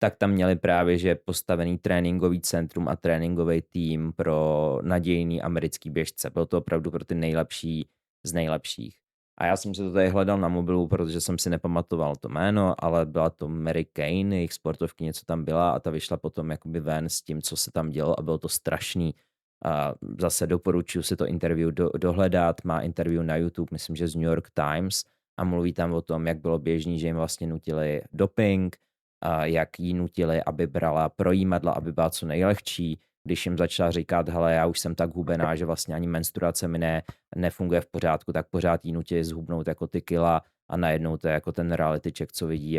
tak tam měli právě že postavený tréninkový centrum a tréninkový tým pro nadějný americký běžce. Byl to opravdu pro ty nejlepší z nejlepších. A já jsem se to tady hledal na mobilu, protože jsem si nepamatoval to jméno, ale byla to Mary Kane, jejich sportovky, něco tam byla a ta vyšla potom jakoby ven s tím, co se tam dělo a bylo to strašný. A zase doporučuji si to interview dohledat, má interview na YouTube, myslím, že z New York Times a mluví tam o tom, jak bylo běžný, že jim vlastně nutili doping, a jak jí nutili, aby brala projímadla, aby byla co nejlehčí. Když jim začala říkat, hele, já už jsem tak hubená, že vlastně ani menstruace mi nefunguje v pořádku, tak pořád jí nutí zhubnout jako ty kila a najednou to je jako ten reality check, co vidí,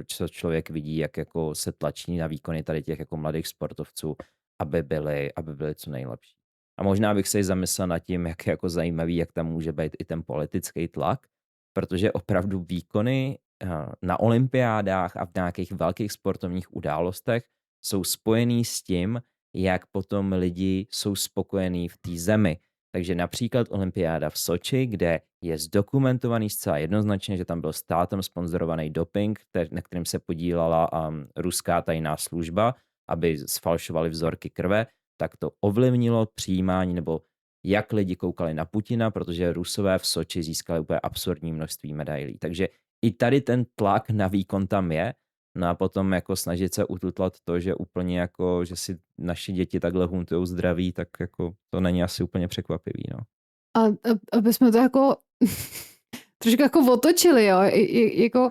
co člověk vidí, jak jako se tlačí na výkony tady těch jako mladých sportovců, aby byli co nejlepší. A možná bych se i zamyslel nad tím, jak je jako zajímavý, jak tam může být i ten politický tlak, protože opravdu výkony na olympiádách a v nějakých velkých sportovních událostech jsou spojený s tím, jak potom lidi jsou spokojení v té zemi. Takže například olympiáda v Soči, kde je zdokumentovaný zcela jednoznačně, že tam byl státem sponzorovaný doping, na kterým se podílala ruská tajná služba, aby sfalšovali vzorky krve, tak to ovlivnilo přijímání nebo jak lidi koukali na Putina, protože Rusové v Soči získali úplně absurdní množství medailí. Takže i tady ten tlak na výkon tam je No a potom jako snažit se ututlat to, že úplně jako, že si naši děti takhle huntujou zdraví, tak jako to není asi úplně překvapivý, no. A aby jsme to jako trošku jako otočili, jo. Jako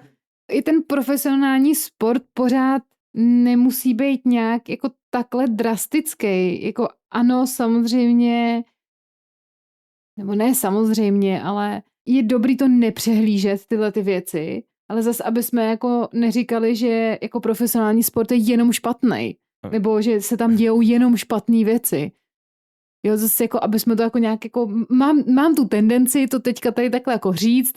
i ten profesionální sport pořád nemusí být nějak jako takhle drastický. Jako ano, samozřejmě, nebo ne samozřejmě, ale je dobrý to nepřehlížet tyhle ty věci, ale zase, aby jsme jako neříkali, že jako profesionální sport je jenom špatný, nebo že se tam dějou jenom špatné věci. Jo, zase jako, aby jsme to jako nějak jako, mám tu tendenci to teďka tady takhle jako říct,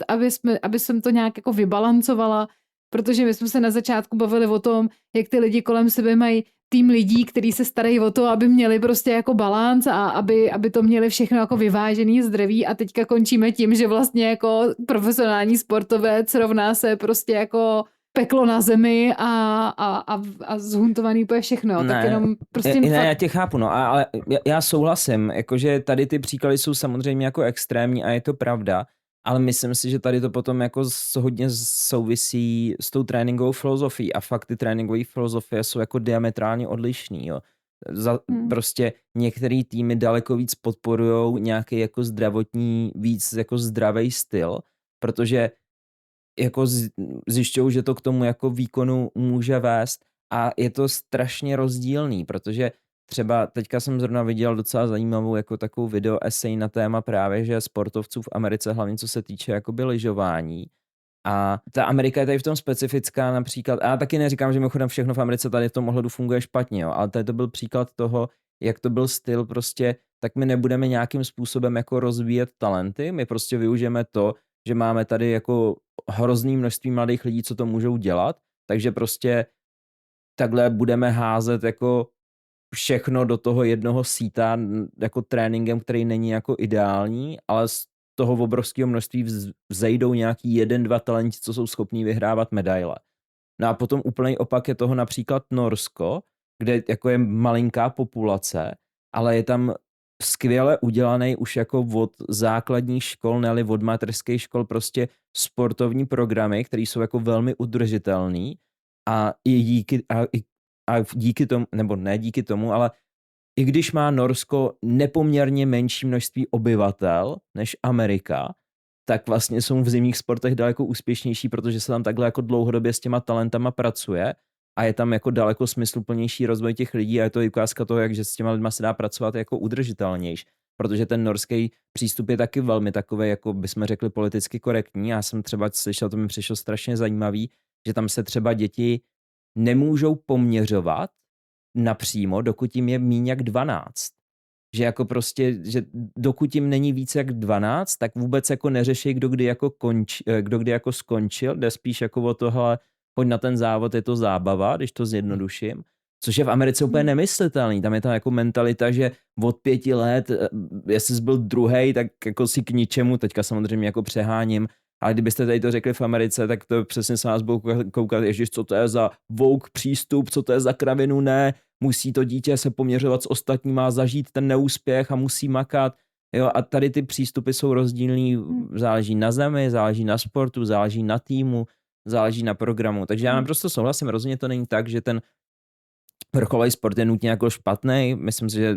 aby jsem to nějak jako vybalancovala, protože my jsme se na začátku bavili o tom, jak ty lidi kolem sebe mají tým lidí, kteří se starají o to, aby měli prostě jako balanc a aby to měli všechno jako vyvážený, zdraví a teďka končíme tím, že vlastně jako profesionální sportovec rovná se prostě jako peklo na zemi a zhuntovaný úplně všechno. Ne, tak jenom prostě ne, já tě chápu, no, ale já souhlasím, jakože tady ty příklady jsou samozřejmě jako extrémní a je to pravda, ale myslím si, že tady to potom jako hodně souvisí s tou tréninkovou filozofií a fakt ty tréninkové filozofie jsou jako diametrálně odlišný, jo. Prostě některé týmy daleko víc podporujou nějaký jako zdravotní, víc jako zdravý styl, protože jako zjišťují, že to k tomu jako výkonu může vést a je to strašně rozdílný, protože třeba teďka jsem zrovna viděl docela zajímavou jako takovou video esej na téma právě, že sportovců v Americe, hlavně co se týče jakoby lyžování. A ta Amerika je tady v tom specifická například, a já taky neříkám, že mimochodem všechno v Americe tady v tom ohledu funguje špatně, jo, ale tady to byl příklad toho, jak to byl styl prostě, tak my nebudeme nějakým způsobem jako rozvíjet talenty, my prostě využijeme to, že máme tady jako hrozný množství mladých lidí, co to můžou dělat, takže prostě takhle budeme házet jako všechno do toho jednoho síta jako tréninkem, který není jako ideální, ale z toho obrovského množství vzejdou nějaký 1-2 talenti, co jsou schopní vyhrávat medaile. No a potom úplný opak je toho například Norsko, kde jako je malinká populace, ale je tam skvěle udělaný už jako od základních škol, ne od mateřských škol, prostě sportovní programy, které jsou jako velmi udržitelný a díky tomu, nebo ne díky tomu, ale i když má Norsko nepoměrně menší množství obyvatel než Amerika, tak vlastně jsou v zimních sportech daleko úspěšnější, protože se tam takhle jako dlouhodobě s těma talentama pracuje a je tam jako daleko smysluplnější rozvoj těch lidí a je to i ukázka toho, jak že s těma lidma se dá pracovat jako udržitelnější, protože ten norský přístup je taky velmi takový, jako bychom řekli, politicky korektní. Já jsem třeba slyšel, to mi přišlo strašně zajímavý, že tam se třeba děti nemůžou poměřovat napřímo, dokud jim je míň jak 12. Že jako prostě, že dokud jim není víc jak 12, tak vůbec jako neřeší, kdo kdy jako skončil, jde spíš jako o tohle, pojď na ten závod, je to zábava, když to zjednoduším. Což je v Americe úplně nemyslitelný. Tam je ta jako mentalita, že od 5 let, jestli jsi byl druhej, tak jako si k ničemu, teďka samozřejmě jako přeháním, ale kdybyste tady to řekli v Americe, tak to přesně se nás budou koukat, ježiš, co to je za woke přístup, co to je za kravinu, ne, musí to dítě se poměřovat s ostatníma, zažít ten neúspěch a musí makat. Jo, a tady ty přístupy jsou rozdílný, záleží na zemi, záleží na sportu, záleží na týmu, záleží na programu. Takže já naprosto souhlasím, rozhodně to není tak, že ten vrcholový sport je nutně jako špatný. Myslím si, že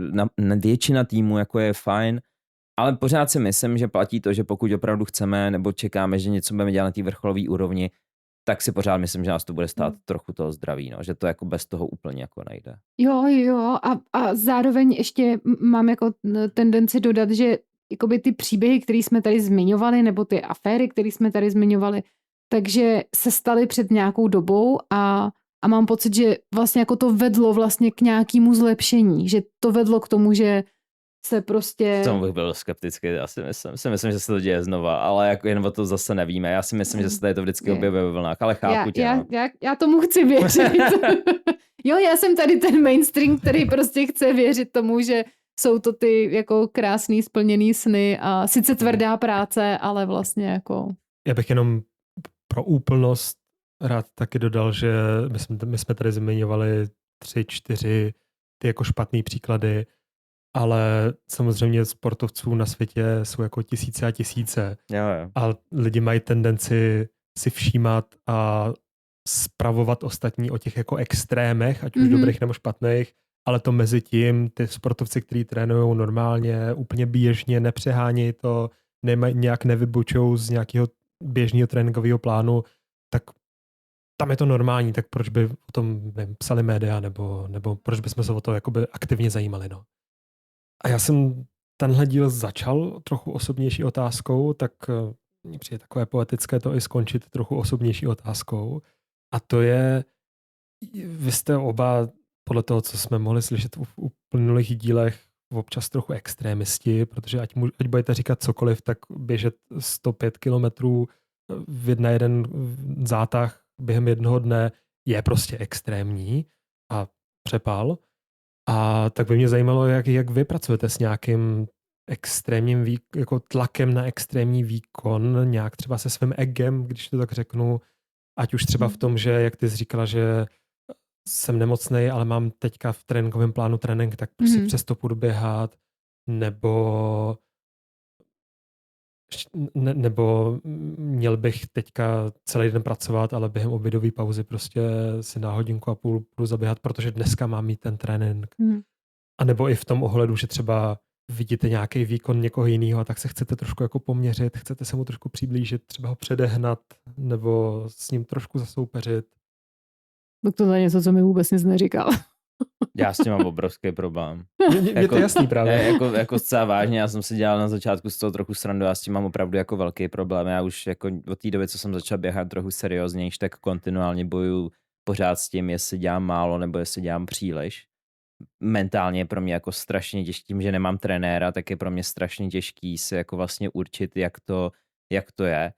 většina týmu jako je fajn, ale pořád si myslím, že platí to, že pokud opravdu chceme nebo čekáme, že něco budeme dělat na té vrcholové úrovni, tak si pořád myslím, že nás to bude stát trochu toho zdraví, no, že to jako bez toho úplně jako nejde. Jo, a zároveň ještě mám jako tendenci dodat, že jakoby ty příběhy, které jsme tady zmiňovali, nebo ty aféry, které jsme tady zmiňovali, takže se staly před nějakou dobou a mám pocit, že vlastně jako to vedlo vlastně k nějakému zlepšení, že to vedlo k tomu, že se prostě... Tomu bych byl skeptický, já si myslím, že se to děje znova, ale jako jen o to zase nevíme. Já si myslím, že se tady to vždycky objevuje ve vlnách, ale chápu tě. Já tomu chci věřit. Jo, já jsem tady ten mainstream, který prostě chce věřit tomu, že jsou to ty jako krásný splněný sny a sice tvrdá práce, ale vlastně jako... Já bych jenom pro úplnost rád taky dodal, že my jsme tady zmiňovali 3-4 ty jako špatný příklady, ale samozřejmě sportovců na světě jsou jako tisíce a tisíce. Jo. A lidi mají tendenci si všímat a spravovat ostatní o těch jako extrémech, ať už Mhm. dobrých nebo špatných, ale to mezi tím, ty sportovci, kteří trénují normálně, úplně běžně, nepřehánějí to, nějak nevybočují z nějakého běžného tréninkového plánu, tak tam je to normální, tak proč by o tom psali média, nebo proč bychom se o to jakoby aktivně zajímali, no. A já jsem tenhle díl začal trochu osobnější otázkou, tak mně přijde takové poetické to i skončit trochu osobnější otázkou. A to je, vy jste oba, podle toho, co jsme mohli slyšet v uplynulých dílech, občas trochu extrémisti, protože ať budete říkat cokoliv, tak běžet 105 kilometrů na jeden zátah během jednoho dne je prostě extrémní a přepal. A tak by mě zajímalo, jak vy pracujete s nějakým extrémním jako tlakem na extrémní výkon, nějak třeba se svým egem, když to tak řeknu, ať už třeba v tom, že jak ty jsi říkala, že jsem nemocnej, ale mám teďka v tréninkovém plánu trénink, tak prostě přes to půjdu běhat, nebo měl bych teďka celý den pracovat, ale během obědové pauzy prostě si na hodinku a půl půjdu zaběhat, protože dneska mám mít ten trénink. A nebo i v tom ohledu, že třeba vidíte nějaký výkon někoho jiného a tak se chcete trošku jako poměřit, chcete se mu trošku přiblížit, třeba ho předehnat nebo s ním trošku zasoupeřit. Tak to je něco, co mi vůbec nic neříkal. Já s tím mám obrovský problém. Je to jasný právě. Jako zcela vážně, já jsem si dělal na začátku z toho trochu srandu, já s tím mám opravdu jako velký problém. Já už jako od té doby, co jsem začal běhat trochu serióznější, tak kontinuálně bojuju pořád s tím, jestli dělám málo nebo jestli dělám příliš. Mentálně je pro mě jako strašně těžký, tím, že nemám trenéra, tak je pro mě strašně těžký si jako vlastně určit, jak to je.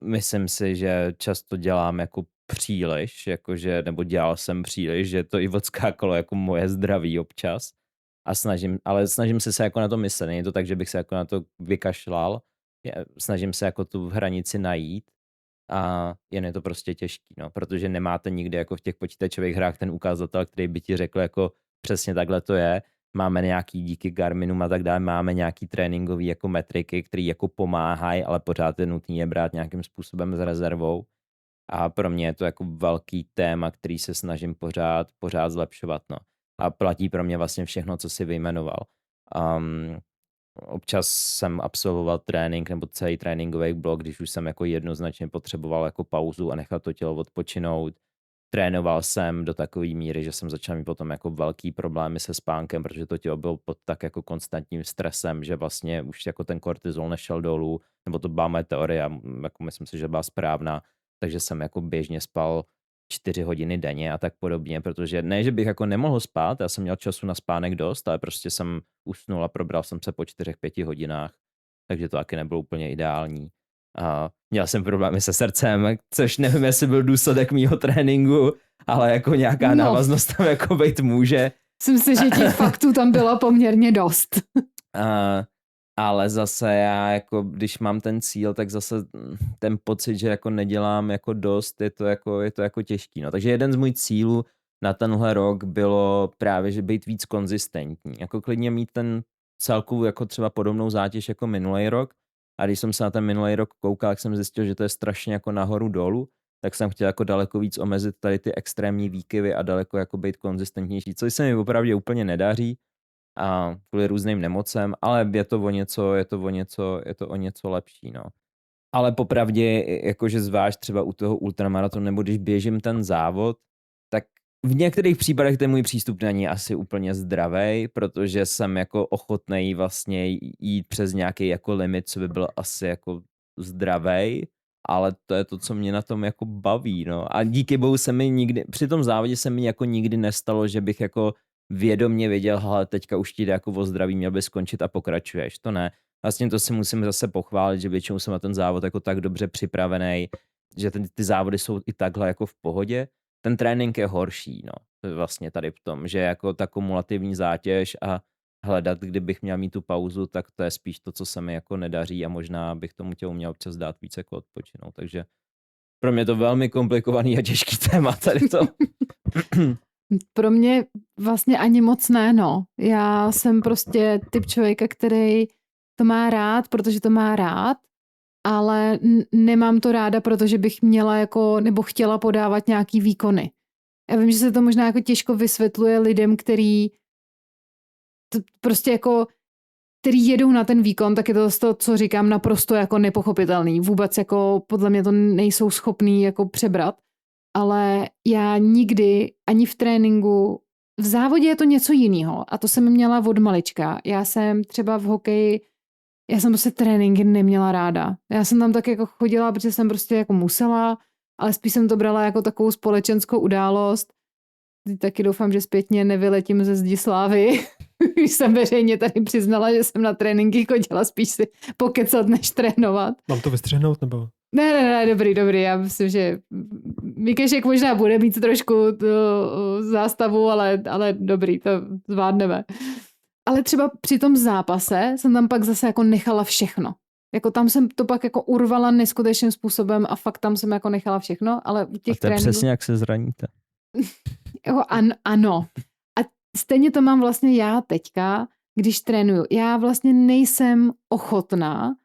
Myslím si, že často dělám jako příliš, jakože, nebo dělal jsem příliš, že to i odskákalo jako moje zdraví občas. Ale snažím se jako na to myslet. Není to tak, že bych se jako na to vykašlal. Snažím se jako tu hranici najít a jen je to prostě těžký, no, protože nemáte nikdy jako v těch počítačových hrách ten ukazatel, který by ti řekl jako přesně takhle to je. Máme nějaký díky Garminům a tak dále, máme nějaký tréninkový jako metriky, které jako pomáhají, ale pořád je nutné je brát nějakým způsobem s rezervou. A pro mě je to jako velký téma, který se snažím pořád zlepšovat, no. A platí pro mě vlastně všechno, co si vyjmenoval. Občas jsem absolvoval trénink nebo celý tréninkový blok, když už jsem jako jednoznačně potřeboval jako pauzu a nechat to tělo odpočinout. Trénoval jsem do takové míry, že jsem začal mít potom jako velký problémy se spánkem, protože to tělo bylo pod tak jako konstantním stresem, že vlastně už jako ten kortizol nešel dolů, nebo to byla moje teorie, jako myslím si, že byla správná, takže jsem jako běžně spal 4 hodiny denně a tak podobně, protože ne, že bych jako nemohl spát, já jsem měl času na spánek dost, ale prostě jsem usnul a probral jsem se po 4-5 hodinách, takže to taky nebylo úplně ideální. A měl jsem problémy se srdcem, což nevím, jestli byl důsledek mýho tréninku, ale jako nějaká návaznost tam jako být může. Myslím si, že těch faktů tam bylo poměrně dost. Ale zase já jako, když mám ten cíl, tak zase ten pocit, že jako nedělám jako dost, je to jako těžký. No. Takže jeden z mojich cílů na tenhle rok bylo právě, že být víc konzistentní. Jako klidně mít ten celkovou jako třeba podobnou zátěž jako minulý rok. A když jsem se na ten minulý rok koukal, tak jsem zjistil, že to je strašně jako nahoru dolů, tak jsem chtěl jako daleko víc omezit tady ty extrémní výkyvy a daleko jako být konzistentnější, což se mi opravdu úplně nedaří a kvůli různým nemocem, ale je to o něco lepší, no. Ale popravdě, jakože zvlášť třeba u toho ultramaratonu, nebo když běžím ten závod, tak v některých případech ten můj přístup není asi úplně zdravý, protože jsem jako ochotnej vlastně jít přes nějaký jako limit, co by byl asi jako zdravý, ale to je to, co mě na tom jako baví, no. A díky bohu se mi nikdy, při tom závodě se mi jako nikdy nestalo, že bych jako vědomě věděl, hele, teďka už ti jde jako o zdraví, měl by skončit a pokračuješ. To ne. Vlastně to si musím zase pochválit, že většinou jsem na ten závod jako tak dobře připravený, že ty závody jsou i takhle jako v pohodě. Ten trénink je horší, no. Vlastně tady v tom, že jako ta kumulativní zátěž a hledat, kdybych měl mít tu pauzu, tak to je spíš to, co se mi jako nedaří a možná bych tomu tělu měl občas dát více jako odpočinout. Takže pro mě to velmi komplikovaný a těžký téma tady to. Pro mě vlastně ani moc ne, no. Já jsem prostě typ člověka, který to má rád, protože to má rád ale nemám to ráda, protože bych měla jako, nebo chtěla podávat nějaký výkony. Já vím, že se to možná jako těžko vysvětluje lidem, který prostě jako, který jedou na ten výkon, tak je to, co říkám, naprosto jako nepochopitelný. Vůbec jako podle mě to nejsou schopný jako přebrat. Ale já nikdy ani v tréninku, v závodě je to něco jiného a to jsem měla od malička. Já jsem třeba v hokeji, já jsem prostě tréninky neměla ráda. Já jsem tam tak jako chodila, protože jsem prostě jako musela, ale spíš jsem to brala jako takovou společenskou událost. Taky doufám, že zpětně nevyletím ze Zdislávy, když jsem veřejně tady přiznala, že jsem na tréninky chodila spíš si pokecat, než trénovat. Mám to vystřihnout, nebo? Ne, dobrý, já myslím, že Mikešek možná bude mít trošku tu zástavu, ale dobrý, to zvládneme. Ale třeba při tom zápase jsem tam pak zase jako nechala všechno. Jako tam jsem to pak jako urvala neskutečným způsobem a fakt tam jsem jako nechala všechno, ale u těch A to je tréninků... přesně, jak se zraníte. Jako ano. A stejně to mám vlastně já teďka, když trénuju. Já vlastně nejsem ochotná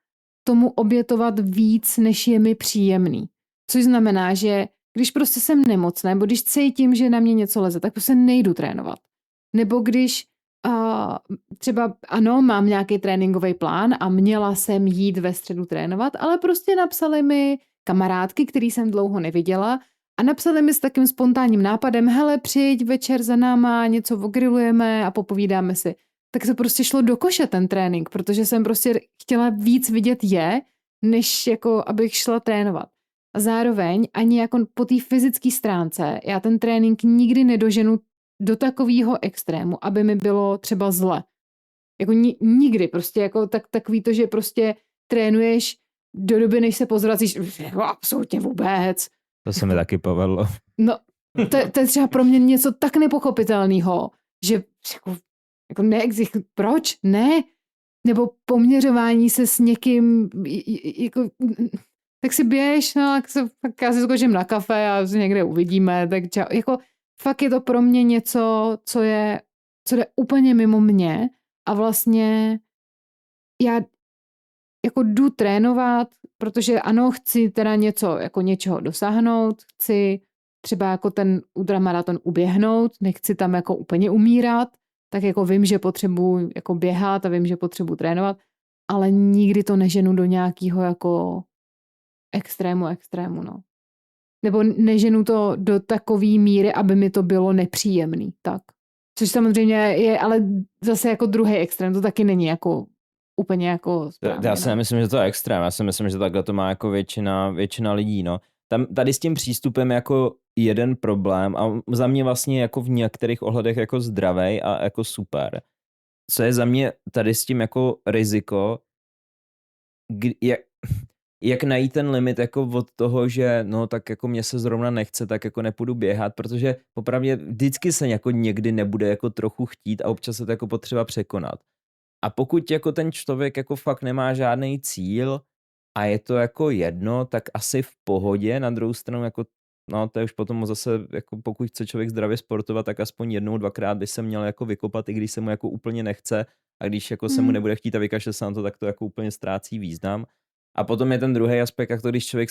tomu obětovat víc, než je mi příjemný. Což znamená, že když prostě jsem nemocná, nebo když cítím, že na mě něco leze, tak prostě nejdu trénovat. Nebo když třeba ano, mám nějaký tréninkový plán a měla jsem jít ve středu trénovat, ale prostě napsali mi kamarádky, který jsem dlouho neviděla a napsali mi s takým spontánním nápadem, hele, přijď večer za náma, něco ogrilujeme a popovídáme si. Tak to prostě šlo do koše ten trénink, protože jsem prostě chtěla víc vidět než jako abych šla trénovat. A zároveň ani jako po té fyzické stránce já ten trénink nikdy nedoženu do takového extrému, aby mi bylo třeba zle. Jako nikdy prostě jako takový to, že prostě trénuješ do doby, než se pozvracíš, jako absolutně vůbec. To se mi taky povedlo. No, to je třeba pro mě něco tak nepochopitelného, že jako neexistuje. Proč? Ne. Nebo poměřování se s někým, jako, tak si běž, no, tak já si skočím na kafe a někde uvidíme, tak jako fakt je to pro mě něco, co jde úplně mimo mě a vlastně já jako jdu trénovat, protože ano, chci teda něčeho dosáhnout, chci třeba jako ten ultramaraton uběhnout, nechci tam jako úplně umírat, tak jako vím, že potřebuji jako běhat a vím, že potřebuji trénovat, ale nikdy to neženu do nějakého jako extrému, no. Nebo neženu to do takové míry, aby mi to bylo nepříjemný, tak. Což samozřejmě je, ale zase jako druhý extrém, to taky není jako úplně jako správně. Já si nemyslím, že to je extrém, já si myslím, že takhle to má jako většina lidí, no. Tady s tím přístupem jako jeden problém a za mě vlastně jako v některých ohledech jako zdravej a jako super. Co je za mě tady s tím jako riziko, jak najít ten limit jako od toho, že no tak jako mě se zrovna nechce, tak jako nepůjdu běhat, protože popravdě vždycky se jako někdy nebude jako trochu chtít a občas se to jako potřeba překonat. A pokud jako ten člověk jako fakt nemá žádný cíl a je to jako jedno, tak asi v pohodě, na druhou stranu jako no to je už potom zase, jako pokud chce člověk zdravě sportovat, tak aspoň jednou, dvakrát by se měl jako vykopat, i když se mu jako úplně nechce a když jako se mu nebude chtít a vykašle se na to, tak to jako úplně ztrácí význam. A potom je ten druhý aspekt, jak to, když člověk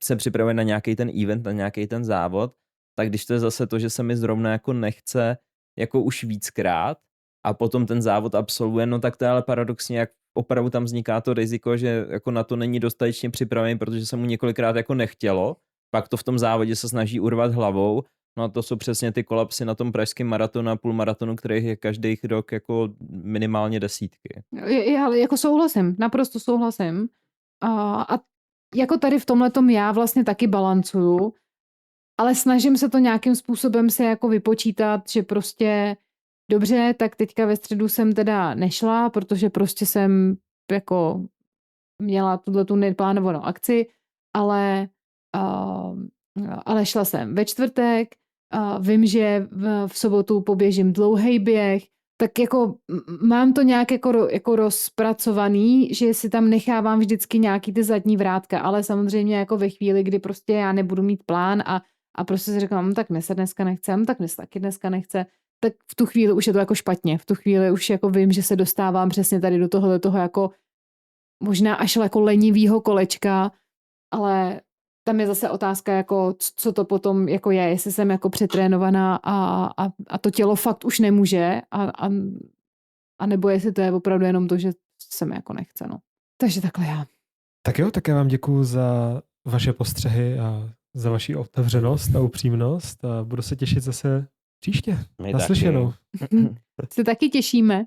se připravuje na nějaký ten event, na nějaký ten závod, tak když to je zase to, že se mi zrovna jako nechce jako už víckrát a potom ten závod absolvuje, no tak to je ale paradoxně, jak opravdu tam vzniká to riziko, že jako na to není dostatečně připravený, protože se mu několikrát jako nechtělo, pak to v tom závodě se snaží urvat hlavou, no a to jsou přesně ty kolapsy na tom pražském maratonu a půlmaratonu, kterých je každý rok jako minimálně desítky. Já jako souhlasím, naprosto souhlasím. A jako tady v tomhletom já vlastně taky balancuju, ale snažím se to nějakým způsobem se jako vypočítat, že prostě dobře, tak teďka ve středu jsem teda nešla, protože prostě jsem jako měla tu neplánovanou akci, ale šla jsem ve čtvrtek, vím, že v sobotu poběžím dlouhý běh, tak jako mám to nějak jako rozpracovaný, že si tam nechávám vždycky nějaký ty zadní vrátka, ale samozřejmě jako ve chvíli, kdy prostě já nebudu mít plán a prostě si řeknu, tak mě se dneska nechce, tak mě se taky dneska nechce, tak v tu chvíli už je to jako špatně. V tu chvíli už jako vím, že se dostávám přesně tady do toho jako možná až jako lenivýho kolečka, ale tam je zase otázka, jako co to potom jako je, jestli jsem jako přetrénovaná a to tělo fakt už nemůže a nebo jestli to je opravdu jenom to, že se mi jako nechce, no. Takže takhle já. Tak jo, tak já vám děkuju za vaše postřehy a za vaši otevřenost a upřímnost a budu se těšit zase příště. My Naslyšenou. taky. Se taky těšíme.